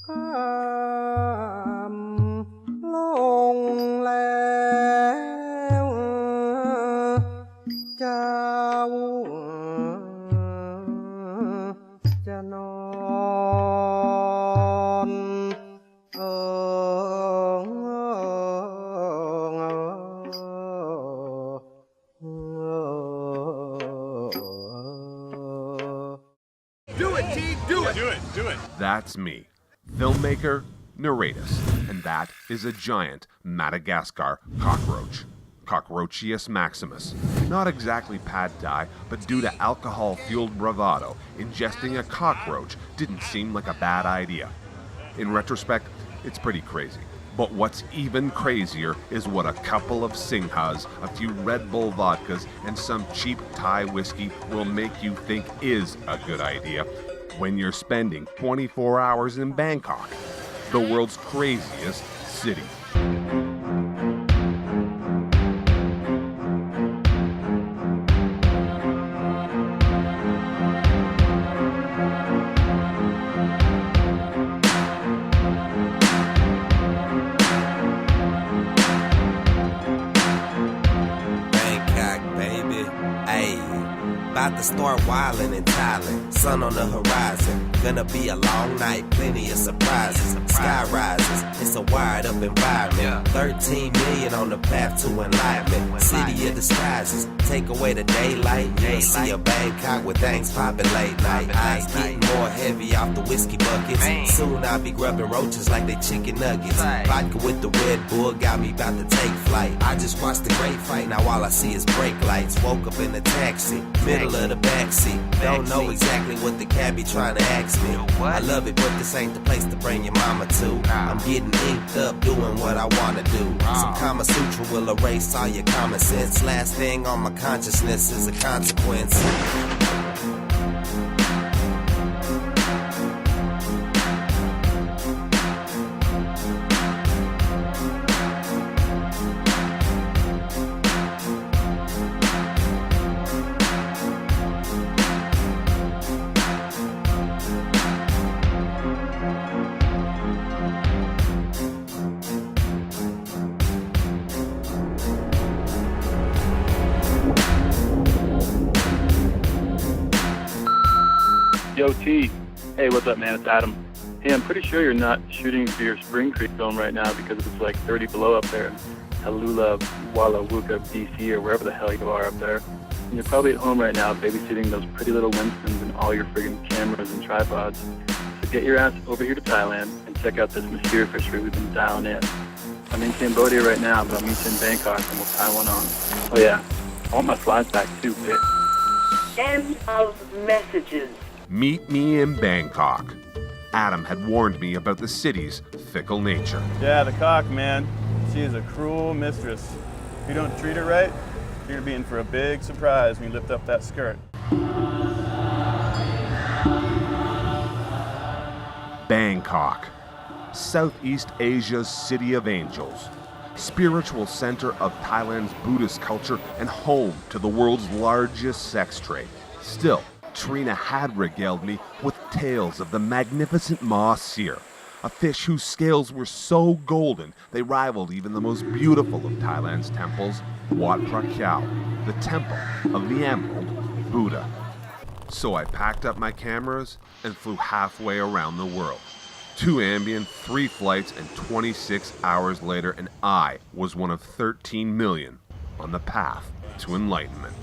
ข้ามลงแล้วเจ้าจะนอนDo it. That's me, filmmaker, narratus, and that is a giant Madagascar cockroach. Cockroachius maximus. Not exactly pad thai, but due to alcohol-fueled bravado, ingesting a cockroach didn't seem like a bad idea. In retrospect, it's pretty crazy. But what's even crazier is what a couple of Singhas, a few Red Bull vodkas, and some cheap Thai whiskey will make you think is a good idea when you're spending 24 hours in Bangkok, the world's craziest city. About to start wildin' in Thailand, sun on the horizon. Gonna be a long night, plenty of surprises. Sky rises, it's a wired up environment. 13 million on the path to enlightenment. City of disguises, take away the daylight. You'll see a Bangkok with things poppin' late night. Eyes getting more heavy off the whiskey buckets. Soon I'll be grubbing roaches like they chicken nuggets. Vodka with the Red Bull got me about to take flight. I just watched the great fight, now all I see is brake lights. Woke up in the taxi, middle of the backseat. Don't know exactly what the cabbie trying to ask me. I love it, but this ain't the place to bring your mama to. I'm getting inked up, doing what I wanna do. Some Kama Sutra will erase all your common sense. Last thing on my consciousness is a consequence. Yo, T. Hey, what's up, man? It's Adam. Hey, I'm pretty sure you're not shooting for your Spring Creek film right now because it's like 30 below up there in Tallulah, Walla Wooka, BC, or wherever the hell you are up there. And you're probably at home right now babysitting those pretty little Winstons and all your friggin' cameras and tripods. So get your ass over here to Thailand and check out this Mahseer fishery we've been dialing in. I'm in Cambodia right now, but I'll meet you in Bangkok and we'll tie one on. Oh yeah, I want my slides back too, bitch. End of messages. Meet me in Bangkok. Adam had warned me about the city's fickle nature. Yeah, the cock, man. She is a cruel mistress. If you don't treat her right, you're being for a big surprise when you lift up that skirt. Bangkok, Southeast Asia's city of angels, spiritual center of Thailand's Buddhist culture and home to the world's largest sex trade. Still, Trina had regaled me with tales of the magnificent Mahseer, a fish whose scales were so golden they rivaled even the most beautiful of Thailand's temples, Wat Phra Kaew, the temple of the Emerald Buddha. So I packed up my cameras and flew halfway around the world. 2 ambient, 3 flights, and 26 hours later, and I was one of 13 million on the path to enlightenment.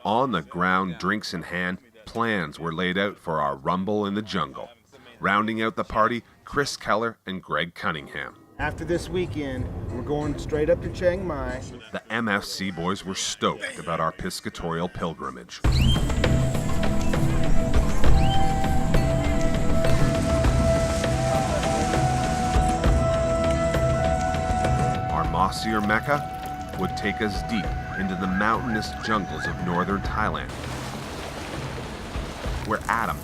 On the ground, drinks in hand, plans were laid out for our rumble in the jungle. Rounding out the party, Chris Keller and Greg Cunningham. After this weekend, we're going straight up to Chiang Mai. The MFC boys were stoked about our piscatorial pilgrimage. Our Mahseer Mecca would take us deep into the mountainous jungles of northern Thailand, where Adam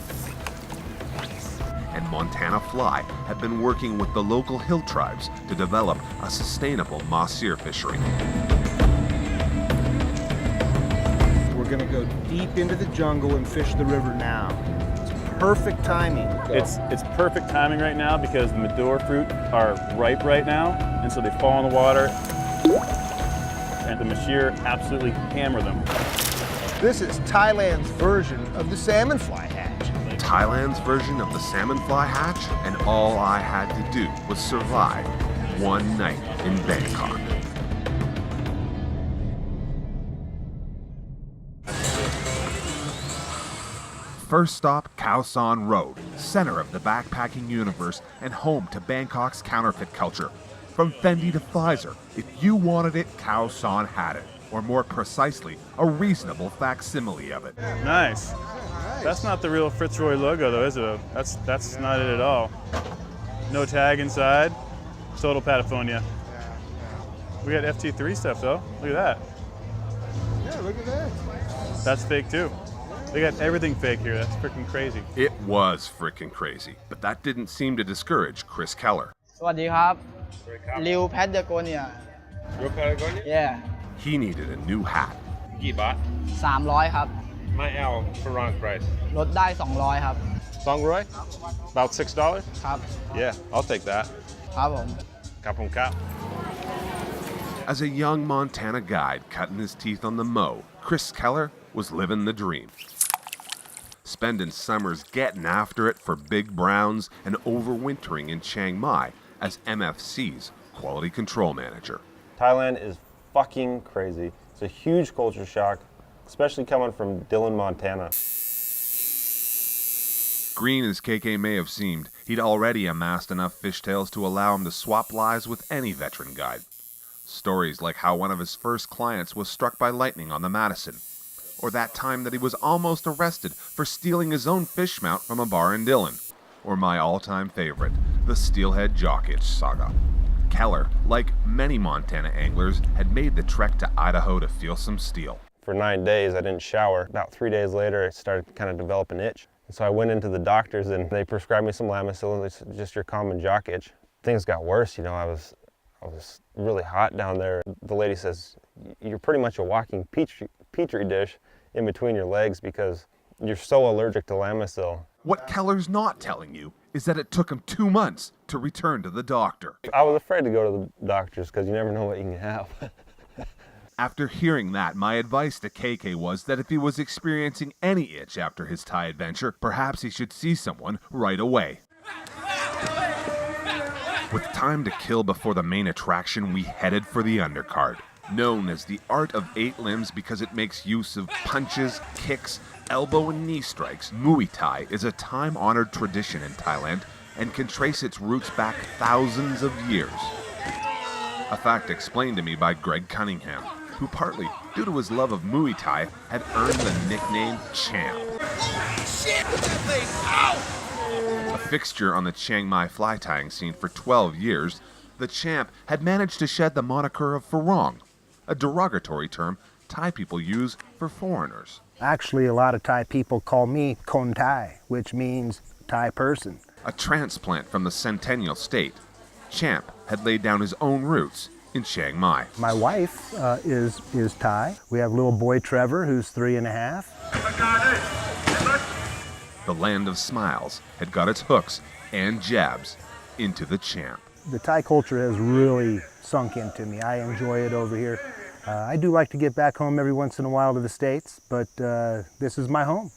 and Montana Fly have been working with the local hill tribes to develop a sustainable Mahseer fishery. We're gonna go deep into the jungle and fish the river now. It's perfect timing. It's perfect timing right now because the Mahseer fruit are ripe right now, and so they fall in the water, and the Mahseer absolutely hammer them. This is Thailand's version of the salmon fly hatch. Thailand's version of the salmon fly hatch, and all I had to do was survive one night in Bangkok. First stop, Khao San Road, center of the backpacking universe and home to Bangkok's counterfeit culture. From Fendi to Pfizer, if you wanted it, Khao San had it. Or more precisely, a reasonable facsimile of it. Nice. That's not the real Fitzroy logo though, is it? That's not it at all. No tag inside. Total Patafonia. We got FT3 stuff though. Look at that. Yeah, look at that. That's fake too. They got everything fake here. That's freaking crazy. It was freaking crazy, but that didn't seem to discourage Chris Keller. สวัสดีครับ ริวแพทเดโกเนีย Yeah He needed a new hat. กี่บาท 300 ครับ ไม่เอา Ferran price ลดได้ 200 ครับ 200 about $6 ครับ yeah I'll take that ครับผม ครับผมครับ As a young Montana guide cutting his teeth on the mow, Chris Keller was living the dream. Spending summers getting after it for big browns and overwintering in Chiang Mai as MFC's quality control manager. Thailand is fucking crazy. It's a huge culture shock, especially coming from Dillon, Montana. Green as KK may have seemed, he'd already amassed enough fishtails to allow him to swap lives with any veteran guide. Stories like how one of his first clients was struck by lightning on the Madison, or that time that he was almost arrested for stealing his own fish mount from a bar in Dillon, or my all-time favorite, the Steelhead Jockitch saga. Keller, like many Montana anglers, had made the trek to Idaho to feel some steel. For 9 days, I didn't shower. About 3 days later, I started to kind of develop an itch. So I went into the doctors and they prescribed me some Lamisil, it's just your common jock itch. Things got worse, you know, I was really hot down there. The lady says, you're pretty much a walking petri dish in between your legs because you're so allergic to Lamisil. What Keller's not telling you is that it took him 2 months to return to the doctor. I was afraid to go to the doctors because you never know what you can have. After hearing that, my advice to KK was that if he was experiencing any itch after his Thai adventure, perhaps he should see someone right away. With time to kill before the main attraction, we headed for the undercard. Known as the art of 8 limbs because it makes use of punches, kicks, elbow and knee strikes, Muay Thai is a time-honored tradition in Thailand and can trace its roots back thousands of years. A fact explained to me by Greg Cunningham, who partly, due to his love of Muay Thai, had earned the nickname Champ. A fixture on the Chiang Mai fly tying scene for 12 years, the Champ had managed to shed the moniker of Farong, a derogatory term Thai people use for foreigners. Actually, a lot of Thai people call me Kon Thai, which means Thai person. A transplant from the Centennial State, Champ had laid down his own roots in Chiang Mai. My wife is Thai. We have little boy Trevor, who's 3.5. The land of smiles had got its hooks and jabs into the Champ. The Thai culture has really sunk into me. I enjoy it over here. I do like to get back home every once in a while to the States, but this is my home.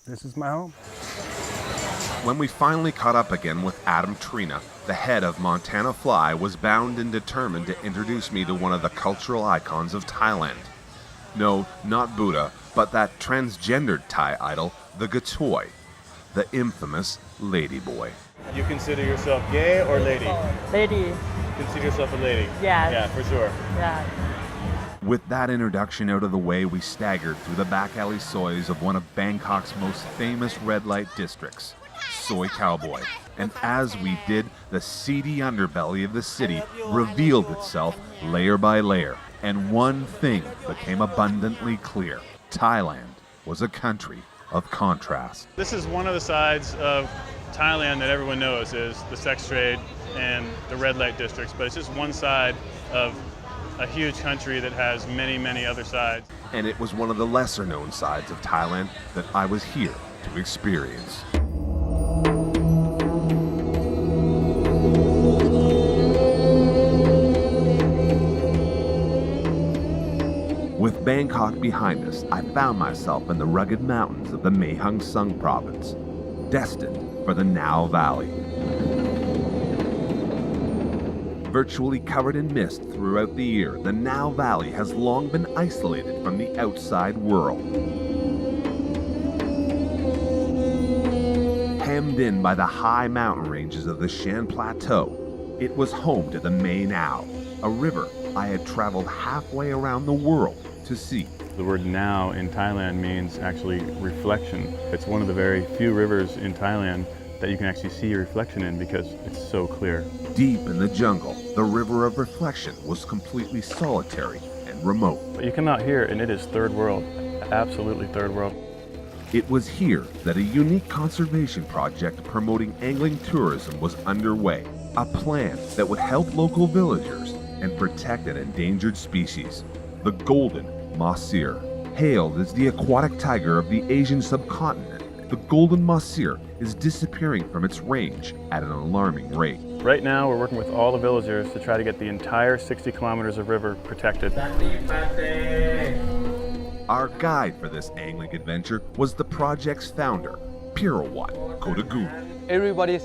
This is my home. When we finally caught up again with Adam Trina, the head of Montana Fly was bound and determined to introduce me to one of the cultural icons of Thailand. No, not Buddha, but that transgendered Thai idol, the Gatoi, the infamous Ladyboy. You consider yourself gay or lady? Lady. Consider yourself a lady? Yes. Yeah, for sure. Yeah. With that introduction out of the way, we staggered through the back alley soys of one of Bangkok's most famous red light districts, Soi Cowboy. And as we did, the seedy underbelly of the city revealed itself layer by layer. And one thing became abundantly clear. Thailand was a country of contrast. This is one of the sides of Thailand that everyone knows is the sex trade and the red light districts, but it's just one side of a huge country that has many, many other sides. And it was one of the lesser known sides of Thailand that I was here to experience. Bangkok behind us, I found myself in the rugged mountains of the Mae Hong Son province, destined for the Now Valley. Virtually covered in mist throughout the year, the Now Valley has long been isolated from the outside world. Hemmed in by the high mountain ranges of the Shan Plateau, it was home to the Mae Now, a river I had traveled halfway around the world to see. The word now in Thailand means actually reflection. It's one of the very few rivers in Thailand that you can actually see your reflection in because it's so clear. Deep in the jungle, the river of reflection was completely solitary and remote. But you come out here and it is third world, absolutely third world. It was here that a unique conservation project promoting angling tourism was underway, a plan that would help local villagers and protect an endangered species, the golden Mahseer. Hailed as the aquatic tiger of the Asian subcontinent, the golden Mahseer is disappearing from its range at an alarming rate. Right now we're working with all the villagers to try to get the entire 60 kilometers of river protected. Our guide for this angling adventure was the project's founder, Pirawat Kodagoon. Everybody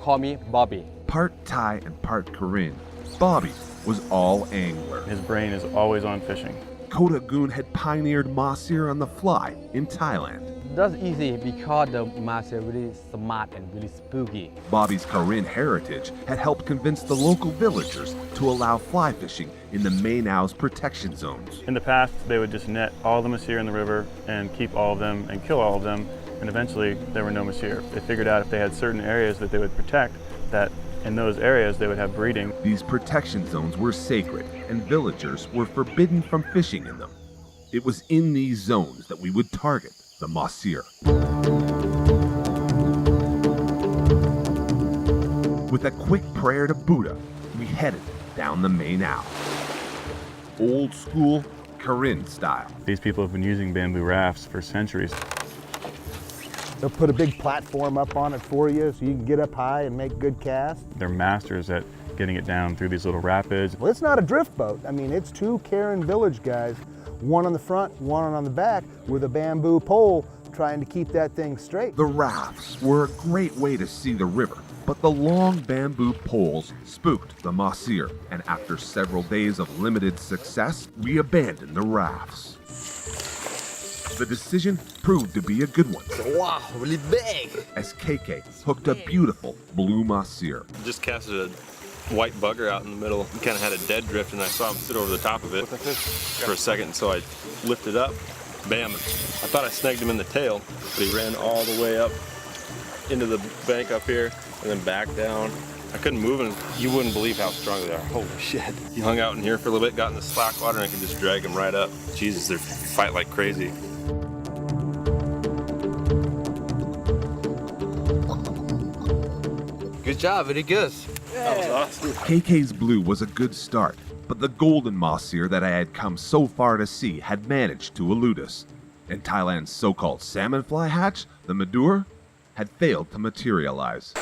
call me Bobby. Part Thai and part Korean, Bobby was all angler. His brain is always on fishing. Kodagoon had pioneered Mahseer on the fly in Thailand. That's easy because the Mahseer really smart and really spooky. Bobby's Korean heritage had helped convince the local villagers to allow fly fishing in the Mae Now's protection zones. In the past, they would just net all the Mahseer in the river and keep all of them and kill all of them, and eventually there were no Mahseer. They figured out if they had certain areas that they would protect, that in those areas they would have breeding. These protection zones were sacred, and villagers were forbidden from fishing in them. It was in these zones that we would target the Mahseer. With a quick prayer to Buddha, we headed down the Mae Now. Old school, Korean style. These people have been using bamboo rafts for centuries. They'll put a big platform up on it for you so you can get up high and make good casts. They're masters at getting it down through these little rapids. Well, it's not a drift boat. I mean, it's two Karen Village guys, one on the front, one on the back, with a bamboo pole trying to keep that thing straight. The rafts were a great way to see the river, but the long bamboo poles spooked the Mahseer, and after several days of limited success, we abandoned the rafts. The decision proved to be a good one. Wow, really big! As KK hooked a beautiful blue Mahseer. Just casted a white bugger out in the middle. He kind of had a dead drift, and I saw him sit over the top of it for a second, so I lifted up. Bam! I thought I snagged him in the tail, but he ran all the way up into the bank up here and then back down. I couldn't move him. You wouldn't believe how strong they are. Holy shit. He hung out in here for a little bit, got in the slack water, and I could just drag him right up. Jesus, they fight like crazy. Good job, very good. That was awesome. KK's blue was a good start, but the golden Mahseer that I had come so far to see had managed to elude us. And Thailand's so-called salmon fly hatch, the Mahseer, had failed to materialize.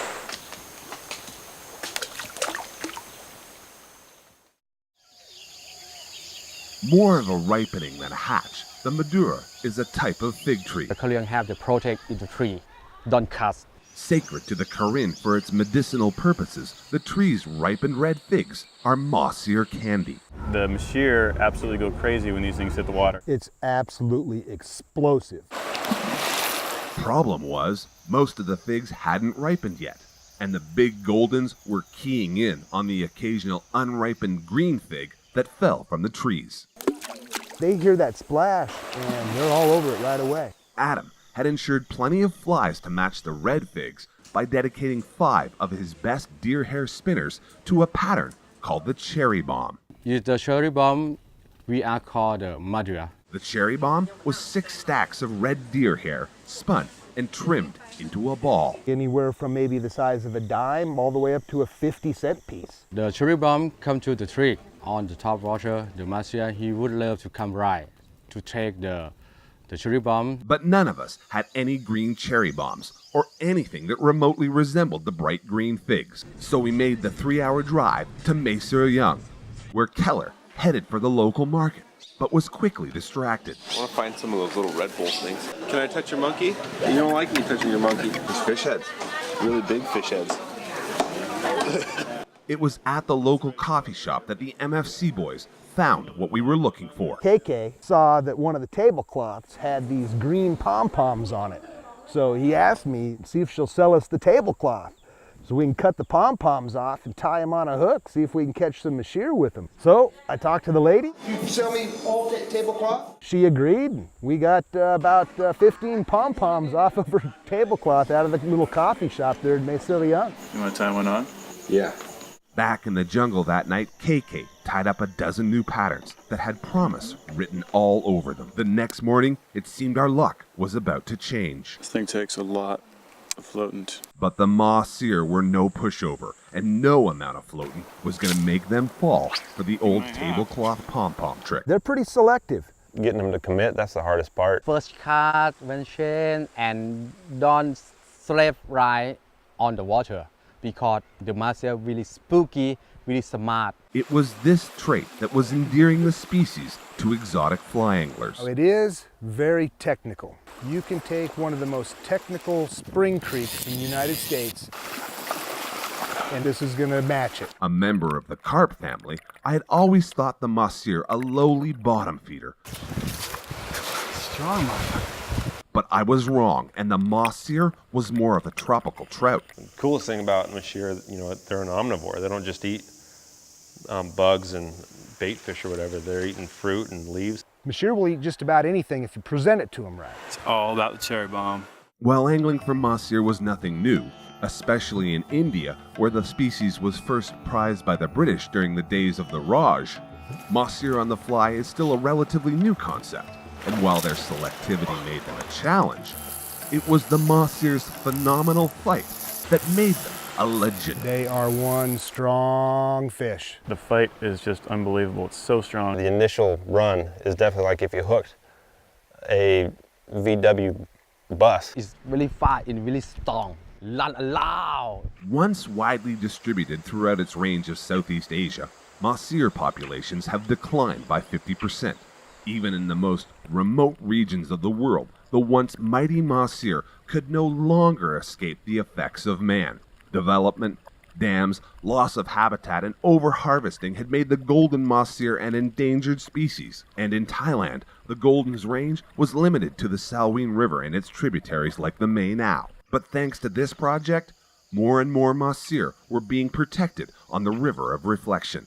More of a ripening than a hatch, the Mahseer is a type of fig tree. The Korean have the protect in the tree, don't cut. Sacred to the Korean for its medicinal purposes, the tree's ripened red figs are Mahseer candy. The Mahseer absolutely go crazy when these things hit the water. It's absolutely explosive. Problem was, most of the figs hadn't ripened yet, and the big goldens were keying in on the occasional unripened green fig that fell from the trees. They hear that splash and they're all over it right away. Adam had ensured plenty of flies to match the red figs by dedicating 5 of his best deer hair spinners to a pattern called the cherry bomb. Use the cherry bomb, we are called the Mahseer. The cherry bomb was 6 stacks of red deer hair spun and trimmed into a ball. Anywhere from maybe the size of a dime all the way up to a 50-cent piece. The cherry bomb come to the tree. On the top water, the Mahseer, he would love to come right to take the cherry bomb. But none of us had any green cherry bombs or anything that remotely resembled the bright green figs. So we made the 3-hour drive to Mahseer, where Keller headed for the local market. but was quickly distracted. I want to find some of those little Red Bull things. Can I touch your monkey? You don't like me touching your monkey. It's fish heads. Really big fish heads. It was at the local coffee shop that the MFC boys found what we were looking for. KK saw that one of the tablecloths had these green pom-poms on it. So he asked me, see if she'll sell us the tablecloth. So we can cut the pom-poms off and tie them on a hook, see if we can catch some Mahseer with them. So I talked to the lady. You sell me all tablecloth? She agreed. We got about 15 pom-poms off of her tablecloth out of the little coffee shop there in Mahseer. You want to tie one on? Yeah. Back in the jungle that night, KK tied up a dozen new patterns that had promise written all over them. The next morning, it seemed our luck was about to change. This thing takes a lot of floating. But the Mahseer were no pushover, and no amount of floating was going to make them fall for the old tablecloth pom-pom trick. They're pretty selective. Getting them to commit, that's the hardest part. First cast when chain and don't slip right on the water because the Mahseer really spooky, really smart. It was this trait that was endearing the species to exotic fly anglers. It is very technical. You can take one of the most technical spring creeks in the United States, and this is going to match it. A member of the carp family, I had always thought the Mahseer a lowly bottom feeder. Strong, But I was wrong, and the Mahseer was more of a tropical trout. The coolest thing about Mahseer, you know, they're an omnivore. They don't just eat bugs and bait fish or whatever. They're eating fruit and leaves. Mahseer will eat just about anything if you present it to him right. It's all about the cherry bomb. While angling for Mahseer was nothing new, especially in India, where the species was first prized by the British during the days of the Raj, Mahseer on the fly is still a relatively new concept. And while their selectivity made them a challenge, it was the Mahseer's phenomenal fight that made them a legend. They are one strong fish. The fight is just unbelievable. It's so strong. The initial run is definitely like if you hooked a VW bus. It's really fast and really strong. Loud. Once widely distributed throughout its range of Southeast Asia, Mahseer populations have declined by 50%. Even in the most remote regions of the world, the once mighty Mahseer could no longer escape the effects of man. Development, dams, loss of habitat, and overharvesting had made the golden Mahseer an endangered species. And in Thailand, the golden's range was limited to the Salween River and its tributaries like the Mae Now. But thanks to this project, more and more Mahseer were being protected on the River of Reflection.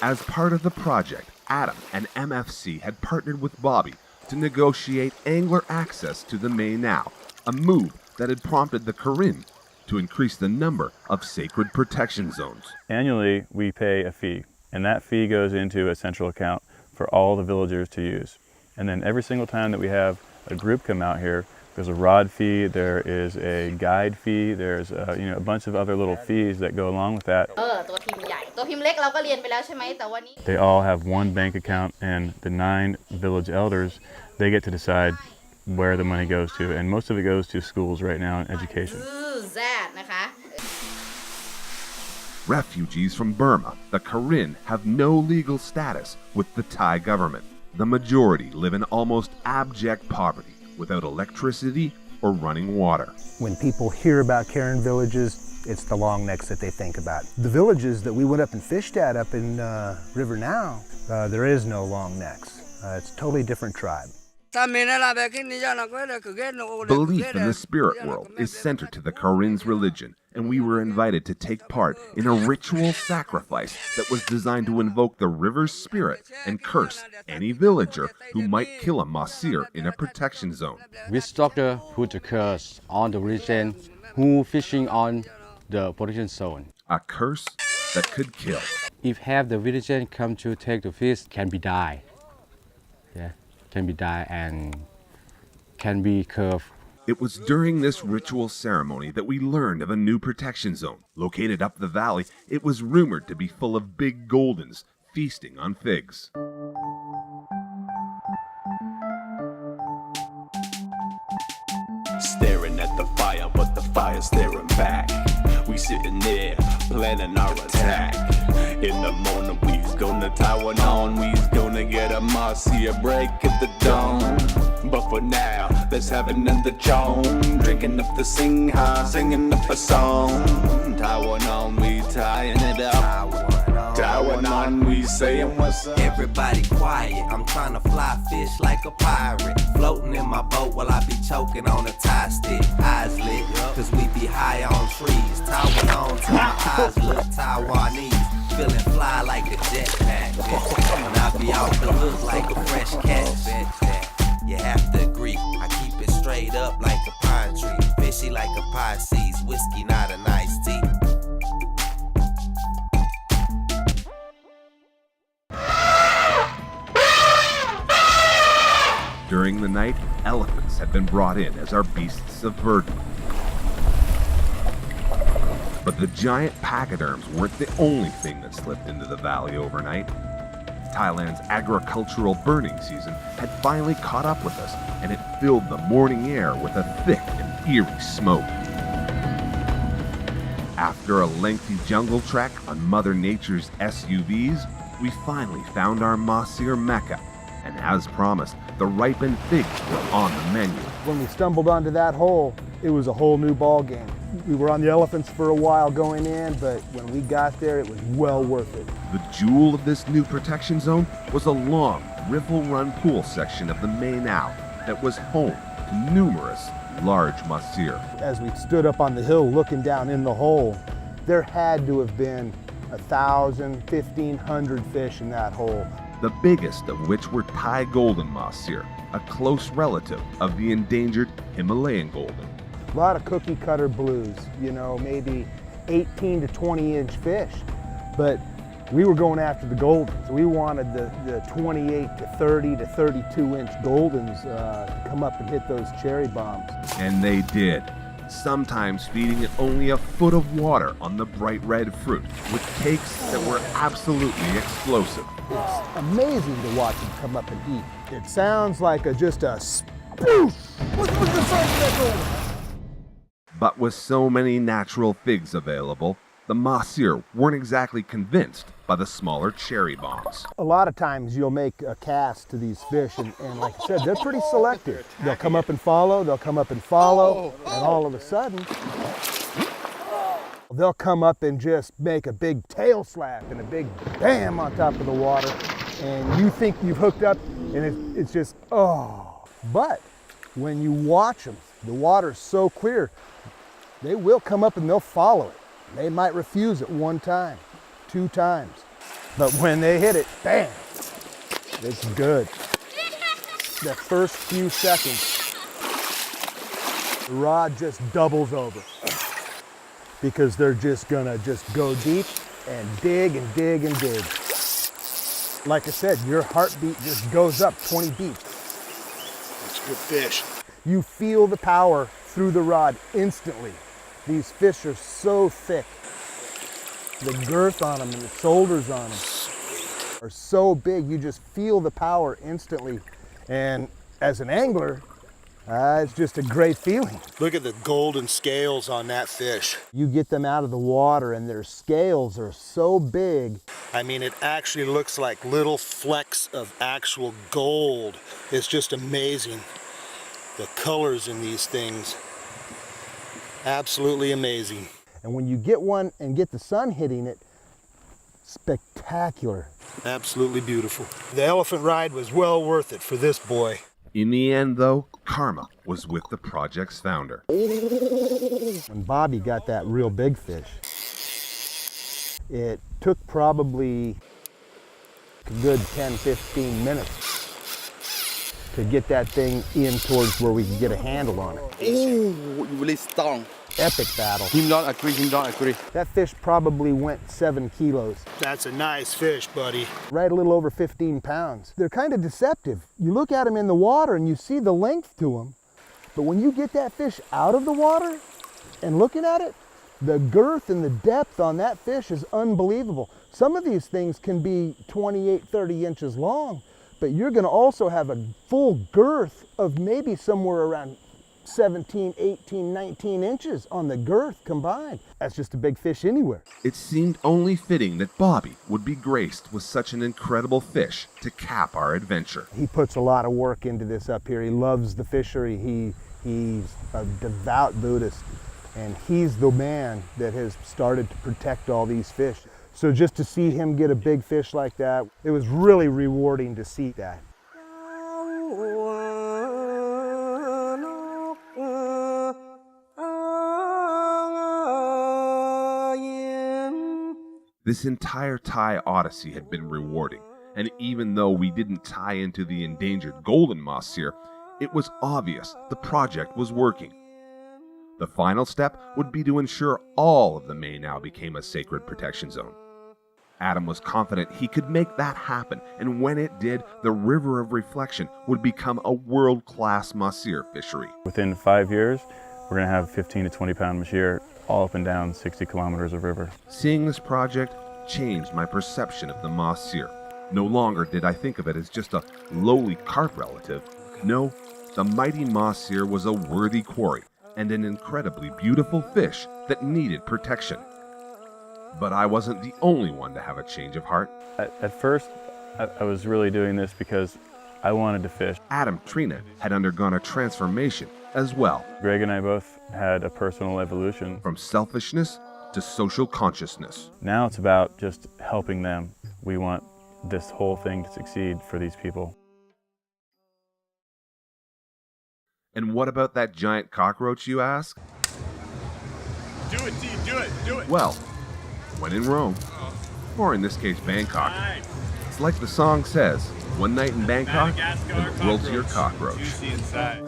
As part of the project, Adam and MFC had partnered with Bobby to negotiate angler access to the Mae Now, a move that had prompted the Karen to increase the number of sacred protection zones. Annually, we pay a fee, and that fee goes into a central account for all the villagers to use. And then every single time that we have a group come out here, there's a rod fee, there is a guide fee, there's a bunch of other little fees that go along with that. They all have one bank account, and the 9 village elders, they get to decide where the money goes to, and most of it goes to schools right now and education. Refugees from Burma, the Karen, have no legal status with the Thai government. The majority live in almost abject poverty, without electricity or running water. When people hear about Karen villages, it's the long necks that they think about. The villages that we went up and fished at up in River Now, there is no long necks. It's a totally different tribe. Belief in the spirit world is centered to the Karen's religion, and we were invited to take part in a ritual sacrifice that was designed to invoke the river's spirit and curse any villager who might kill a Mahseer in a protection zone. Witch doctor put a curse on the religion who fishing on the protection zone. A curse that could kill. If have the religion come to take the fish, can be die. Yeah, can be die and can be curved. It was during this ritual ceremony that we learned of a new protection zone. Located up the valley, it was rumored to be full of big goldens feasting on figs. Staring at the fire, but the fire's staring back. We sitting there planning our attack. In the morning we's gonna the Taiwan on. We's gonna get a Mahseer break at the dawn. But for now, let's have another chong. Drinking up the Singha, singing up a song. Taiwan on, we tying it up. Taiwan on, we saying what's up. Everybody quiet, I'm trying to fly fish like a pirate. Floating in my boat while I be choking on a tie stick. Eyes lit, cause we be high on trees. Taiwan on till my eyes look Taiwanese. Feeling fly like a jetpack. When I be off the hook like a fresh catch. You have to agree, I keep it straight up like a pine tree. Fishy like a Pisces, whiskey not an iced tea. During the night, elephants had been brought in as our beasts of burden. But the giant pachyderms weren't the only thing that slipped into the valley overnight. Thailand's agricultural burning season had finally caught up with us, and it filled the morning air with a thick and eerie smoke. After a lengthy jungle trek on Mother Nature's SUVs, we finally found our Mahseer Mecca, and as promised, the ripened figs were on the menu. When we stumbled onto that hole, it was a whole new ball game. We were on the elephants for a while going in, but when we got there, it was well worth it. The jewel of this new protection zone was a long, riffle-run pool section of the main Ao that was home to numerous large Mahseer. As we stood up on the hill looking down in the hole, there had to have been 1,000, 1,500 fish in that hole. The biggest of which were Thai golden Mahseer, a close relative of the endangered Himalayan golden. A lot of cookie cutter blues, you know, maybe 18 to 20 inch fish. But we were going after the goldens. We wanted the 28 to 30 to 32 inch goldens to come up and hit those cherry bombs. And they did, sometimes feeding it only a foot of water on the bright red fruit, with cakes that were absolutely explosive. It's amazing to watch them come up and eat. It sounds like just a sploosh. What's the size of that golden? But with so many natural figs available, the Mahseer weren't exactly convinced by the smaller cherry bombs. A lot of times you'll make a cast to these fish, and like I said, they're pretty selective. They'll come up and follow, and all of a sudden, they'll come up and just make a big tail slap and a big bam on top of the water, and you think you've hooked up, and it's just, oh. But when you watch them, the water's so clear, they will come up and they'll follow it. They might refuse it 1 time, 2 times. But when they hit it, bam, it's good. The first few seconds, the rod just doubles over because they're just gonna go deep and dig and dig and dig. Like I said, your heartbeat just goes up 20 beats. That's good fish. You feel the power through the rod instantly. These fish are so thick. The girth on them and the shoulders on them are so big, you just feel the power instantly. And as an angler, it's just a great feeling. Look at the golden scales on that fish. You get them out of the water and their scales are so big. I mean, it actually looks like little flecks of actual gold. It's just amazing. The colors in these things. Absolutely amazing. And when you get one and get the sun hitting it, spectacular. Absolutely beautiful. The elephant ride was well worth it for this boy. In the end, though, karma was with the project's founder. When Bobby got that real big fish, it took probably a good 10, 15 minutes to get that thing in towards where we could get a handle on it. Ooh, really strong. Epic battle. Him don't agree. That fish probably went 7 kilos. That's a nice fish, buddy. Right, a little over 15 pounds. They're kind of deceptive. You look at them in the water and you see the length to them, but when you get that fish out of the water and looking at it, the girth and the depth on that fish is unbelievable. Some of these things can be 28, 30 inches long, but you're gonna also have a full girth of maybe somewhere around 17, 18, 19 inches on the girth combined. That's just a big fish anywhere. It seemed only fitting that Bobby would be graced with such an incredible fish to cap our adventure. He puts a lot of work into this up here. He loves the fishery. He's a devout Buddhist, and he's the man that has started to protect all these fish. So just to see him get a big fish like that, it was really rewarding to see that. This entire Thai odyssey had been rewarding, and even though we didn't tie into the endangered golden Mahseer, it was obvious the project was working. The final step would be to ensure all of the Mae now became a sacred protection zone. Adam was confident he could make that happen, and when it did, the River of Reflection would become a world-class Mahseer fishery. Within 5 years, we're going to have 15 to 20 pound Mahseer all up and down 60 kilometers of river. Seeing this project changed my perception of the Mahseer. No longer did I think of it as just a lowly carp relative. No, the mighty Mahseer was a worthy quarry and an incredibly beautiful fish that needed protection. But I wasn't the only one to have a change of heart. At first, I was really doing this because I wanted to fish. Adam Trina had undergone a transformation as well. Greg and I both had a personal evolution. From selfishness to social consciousness. Now it's about just helping them. We want this whole thing to succeed for these people. And what about that giant cockroach, you ask? Do it, T, do it, do it. Well, when in Rome, or in this case Bangkok, it's like the song says, one night in Bangkok, and the world's your cockroach. Juicy inside.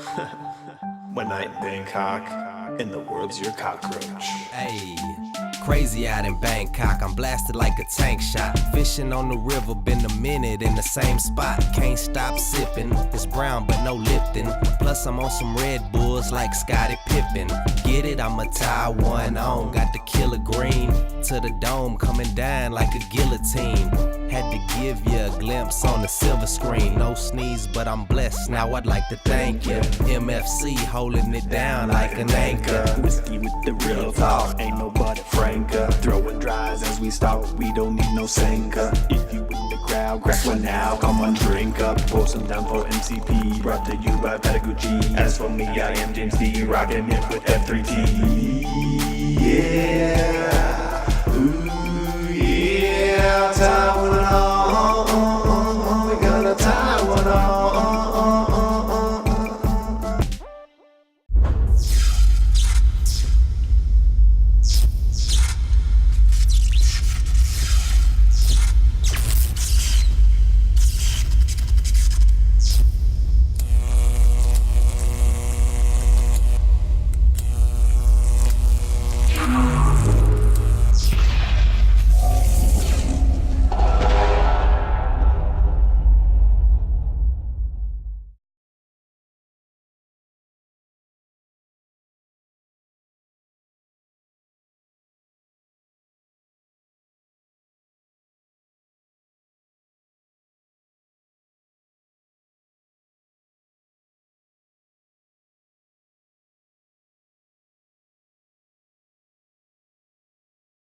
One night in Bangkok, and the world's your cockroach. Hey, crazy out in Bangkok, I'm blasted like a tank shot. Fishing on the river, been a minute in the same spot. Can't stop sipping, it's brown but no Lipton. Plus I'm on some Red Bulls like Scottie Pippen. Get it, I'm a tie one on, got the killer green. To the dome, coming down like a guillotine. Had to give you a glimpse on the silver screen. No sneeze, but I'm blessed, now I'd like to thank you. MFC holding it down like an anchor. Whiskey with the real talk, ain't nobody franker. Throwing dries as we stalk, we don't need no sinker. If you in the crowd, grab one now, come on, drink up. Pour some down for MCP, brought to you by Patagucci. As for me, I am James D, rocking it with F3T.